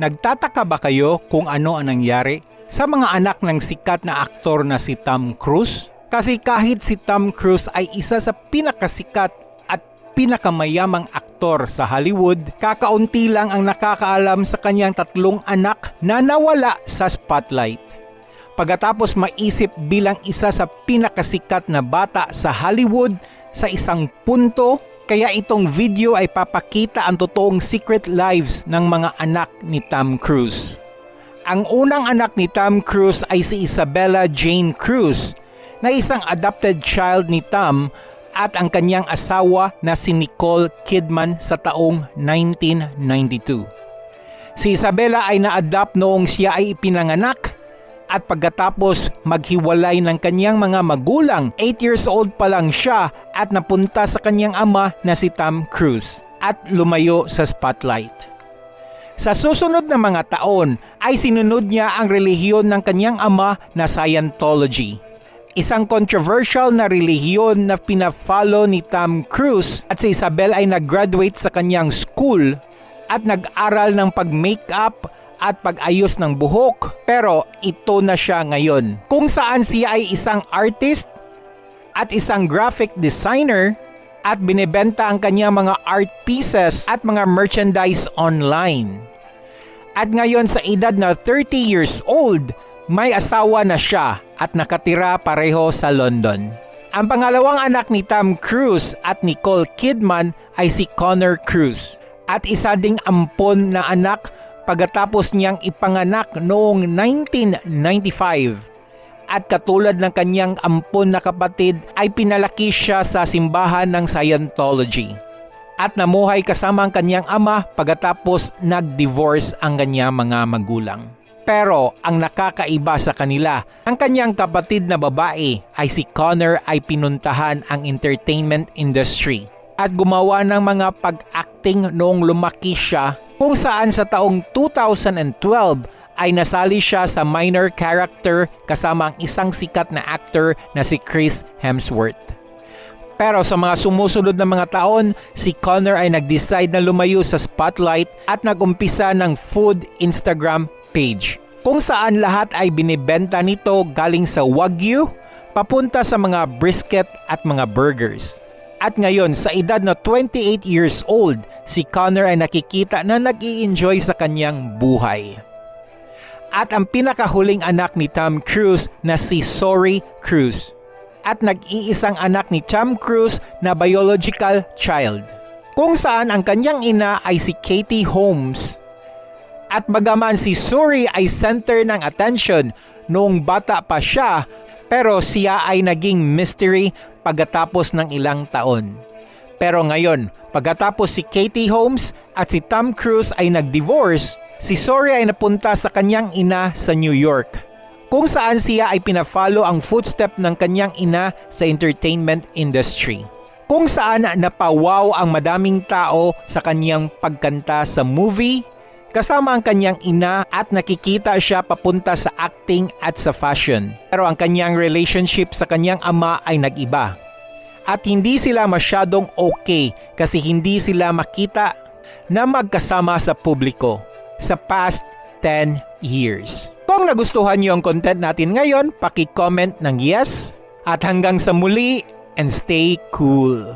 Nagtataka ba kayo kung ano ang nangyari sa mga anak ng sikat na aktor na si Tom Cruise? Kasi kahit si Tom Cruise ay isa sa pinakasikat at pinakamayamang aktor sa Hollywood, kakaunti lang ang nakakaalam sa kanyang 3 anak na nawala sa spotlight. Pagkatapos maisip bilang isa sa pinakasikat na bata sa Hollywood sa isang punto, kaya itong video ay papakita ang totoong secret lives ng mga anak ni Tom Cruise. Ang unang anak ni Tom Cruise ay si Isabella Jane Cruz, na isang adopted child ni Tom at ang kanyang asawa na si Nicole Kidman sa taong 1992. Si Isabella ay na-adopt noong siya ay ipinanganak at pagkatapos maghiwalay ng kanyang mga magulang, 8 years old pa lang siya at napunta sa kanyang ama na si Tom Cruise at lumayo sa spotlight. Sa susunod na mga taon ay sinunod niya ang relihiyon ng kanyang ama na Scientology. Isang controversial na relihiyon na pina-follow ni Tom Cruise at si Isabel ay nag-graduate sa kanyang school at nag-aral ng pag-makeup at pag-ayos ng buhok, pero ito na siya ngayon. Kung saan siya ay isang artist at isang graphic designer at binebenta ang kanyang mga art pieces at mga merchandise online. At ngayon sa edad na 30 years old, may asawa na siya at nakatira pareho sa London. Ang pangalawang anak ni Tom Cruise at Nicole Kidman ay si Connor Cruise at isa ding ampon na anak pagkatapos niyang ipanganak noong 1995. At katulad ng kanyang ampon na kapatid ay pinalaki siya sa simbahan ng Scientology. At namuhay kasama ang kanyang ama pagkatapos nag-divorce ang kanyang mga magulang. Pero ang nakakaiba sa kanila, ang kanyang kapatid na babae ay si Connor ay pinuntahan ang entertainment industry at gumawa ng mga pag-acting noong lumaki siya, kung saan sa taong 2012 ay nasali siya sa minor character kasama ang isang sikat na actor na si Chris Hemsworth. Pero sa mga sumusunod na mga taon, si Connor ay nag-decide na lumayo sa spotlight at nag-umpisa ng food Instagram page, kung saan lahat ay binibenta nito galing sa Wagyu papunta sa mga brisket at mga burgers. At ngayon, sa edad na 28 years old, si Connor ay nakikita na nag-i-enjoy sa kanyang buhay. At ang pinakahuling anak ni Tom Cruise na si Sori Cruise. At nag-iisang anak ni Tom Cruise na biological child, kung saan ang kanyang ina ay si Katie Holmes. At bagaman si Sori ay center ng attention noong bata pa siya, pero siya ay naging mystery pagkatapos ng ilang taon. Pero ngayon, pagkatapos si Katie Holmes at si Tom Cruise ay nag-divorce, si Sori ay napunta sa kanyang ina sa New York, kung saan siya ay pina-follow ang footstep ng kanyang ina sa entertainment industry. Kung saan napawaw ang madaming tao sa kanyang pagkanta sa movie, kasama ang kanyang ina at nakikita siya papunta sa acting at sa fashion. Pero ang kanyang relationship sa kanyang ama ay nag-iba. At hindi sila masyadong okay kasi hindi sila makita na magkasama sa publiko sa past 10 years. Kung nagustuhan niyo ang content natin ngayon, paki-comment ng yes. At hanggang sa muli and stay cool.